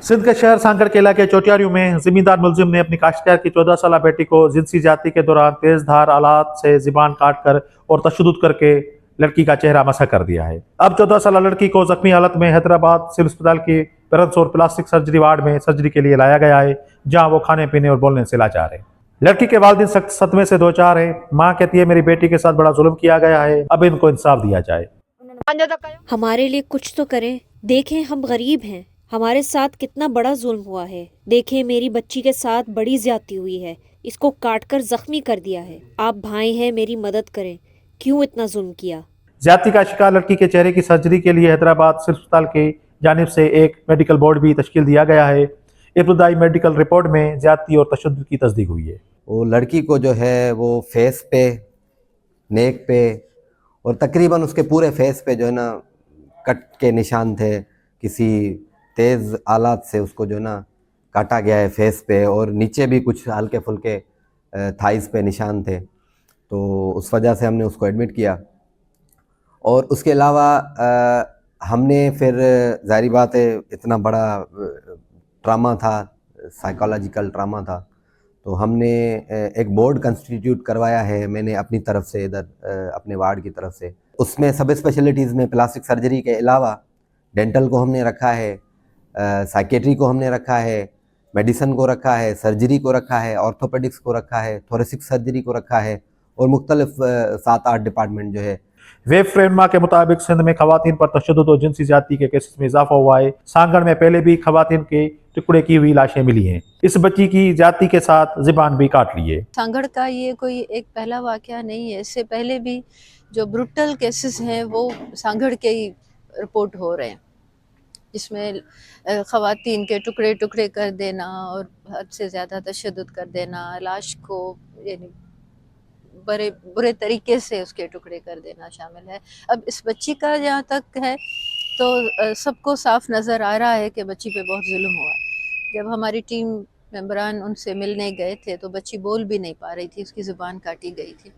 सिंध के शहर सांगड़ के इलाके चोटियारियों में जिम्मेदार मुलजिम ने अपनी काश्तकार की 14 साल बेटी को जिनसी ज्यादती के दौरान तेज धार आलात से ज़बान काट कर और तशद्दुद करके लड़की का चेहरा मसा कर दिया है। अब 14 साल लड़की को जख्मी हालत में हैदराबाद सिविल अस्पताल की पेरेंट्स और प्लास्टिक सर्जरी वार्ड में सर्जरी के लिए लाया गया है, जहां वो खाने पीने और बोलने से लाचार है। लड़की के वालिदैन सख्त सदमे से दो चार है। माँ कहती है मेरी बेटी के साथ बड़ा जुल्म किया गया है, अब इनको इंसाफ दिया जाए। हमारे लिए कुछ तो करें, देखें हम गरीब हैं, हमारे साथ कितना बड़ा जुल्म हुआ है। देखें मेरी बच्ची के साथ बड़ी ज्यादती हुई है, इसको काट कर जख्मी कर दिया है। आप भाई हैं, मेरी मदद करें, क्यों इतना जुल्म किया। ज्यादती का शिकार लड़की के चेहरे की सर्जरी के लिए हैदराबाद सिविल अस्पताल की जानिब से एक मेडिकल बोर्ड भी तश्कील दिया गया है। इब्तदाई मेडिकल रिपोर्ट में ज्यादती और तशद्दुद की तस्दीक हुई है। वो लड़की को जो है वो फेस पे, नेक पे और तकरीबन उसके पूरे फेस पे जो है ना कट के निशान थे। किसी तेज़ आलात से उसको जो है ना काटा गया है फेस पे, और नीचे भी कुछ हल्के फुल्के थाइस पे निशान थे। तो उस वजह से हमने उसको एडमिट किया। और उसके अलावा हमने फिर ज़ाहिर बात है इतना बड़ा ट्रामा था, साइकोलॉजिकल ट्रामा था, तो हमने एक बोर्ड कंस्टिट्यूट करवाया है मैंने अपनी तरफ से, इधर अपने वार्ड की तरफ से। उसमें सब स्पेशलिटीज़ में प्लास्टिक सर्जरी के अलावा डेंटल को हमने रखा है, साइकेट्री को हमने रखा है, मेडिसिन को रखा है, सर्जरी को रखा है, ऑर्थोपेडिक्स को रखा है, थोरेसिक सर्जरी को रखा है, और मुख्तलिफ 7-8 डिपार्टमेंट जो है। वेब फ्रेमा के मुताबिक सिंध में खवातीन पर तशद्दुद और जिनसी ज्यादती के केसेस में इजाफा हुआ है। सांगड़ में पहले भी खवातीन के टुकड़े की हुई लाशें मिली हैं। इस बच्ची की ज्यादती के साथ ज़बान भी काट ली है। सांगड़ का ये कोई एक पहला वाक़या नहीं है, इससे पहले भी जो ब्रूटल केसेस हैं वो सांगड़ के ही रिपोर्ट हो रहे हैं, जिसमें ख़वातीन के टुकड़े टुकड़े कर देना और हद से ज़्यादा तशद्दुद कर देना, लाश को यानी बड़े बुरे तरीके से उसके टुकड़े कर देना शामिल है। अब इस बच्ची का जहाँ तक है तो सबको साफ नज़र आ रहा है कि बच्ची पे बहुत जुल्म हुआ है। जब हमारी टीम मेंबरान उनसे मिलने गए थे तो बच्ची बोल भी नहीं पा रही थी, उसकी ज़ुबान काटी गई थी।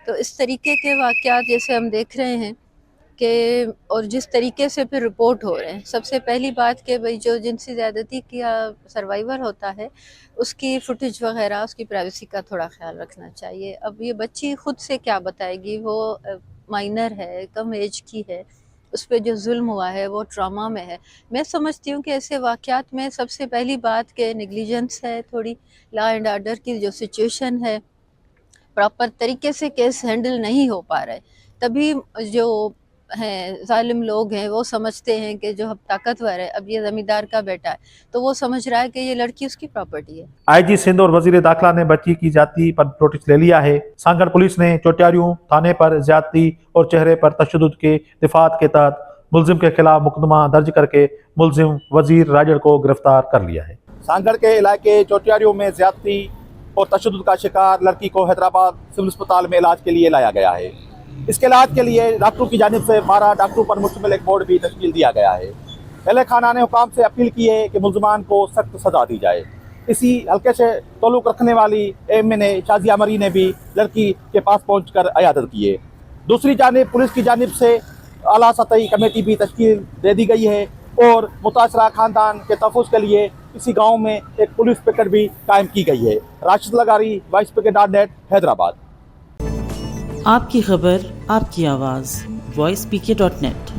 तो इस तरीके के वाक़यात जैसे हम देख रहे हैं कि, और जिस तरीके से फिर रिपोर्ट हो रहे हैं, सबसे पहली बात कि भाई जो जिनसी ज़्यादती का सर्वाइवर होता है उसकी फुटेज वगैरह, उसकी प्राइवेसी का थोड़ा ख्याल रखना चाहिए। अब ये बच्ची ख़ुद से क्या बताएगी, वो माइनर है, कम एज की है, उस पर जो जुल्म हुआ है वो ट्रॉमा में है। मैं समझती हूँ कि ऐसे वाक़यात में सबसे पहली बात कि नेग्लिजेंस है, थोड़ी लॉ एंड ऑर्डर की जो सिचुएशन है, प्रॉपर तरीके से केस हैंडल नहीं हो पा रहा है, तभी जो हैं जालिम लोग हैं वो समझते हैं कि जो अब ताकतवर है, अब ये ज़मींदार का बेटा है, तो वो समझ रहा है कि ये लड़की उसकी प्रॉपर्टी है। IG सिंध और वजीर दाखिला ने बच्ची की ज्यादती पर नोटिस ले लिया है। सांगड़ पुलिस ने चोटियारियों थाने पर ज्यादती और चेहरे पर तशद्दुद के दिफात के तहत मुलजिम के खिलाफ मुकदमा दर्ज करके मुलजिम वजीर राजड़ को गिरफ्तार कर लिया है। सांगड़ के इलाके चोटियारियों में ज्यादती और तशद्दुद का शिकार लड़की को हैदराबाद सिविल अस्पताल में इलाज के लिए लाया गया है। इसके इलाज के लिए डॉक्टरों की जानिब से 12 डॉक्टरों पर मुश्तमिल एक बोर्ड भी तश्कील दिया गया है। अहले खाना ने हुकाम से अपील की है कि मुलजमान को सख्त सजा दी जाए। इसी हल्के से ताल्लुक़ रखने वाली MNA शाजिया मरी ने भी लड़की के पास पहुंचकर अयादत की है। दूसरी जानिब पुलिस की जानिब से आला सतही कमेटी भी तश्कील दे दी गई है और मुतासरा खानदान के तहफ़्फ़ुज़ के लिए इसी गाँव में एक पुलिस पिकेट भी कायम की गई है। राशिद लगारी, voicepk.net, हैदराबाद। आपकी खबर, आपकी आवाज़, voicepk.net।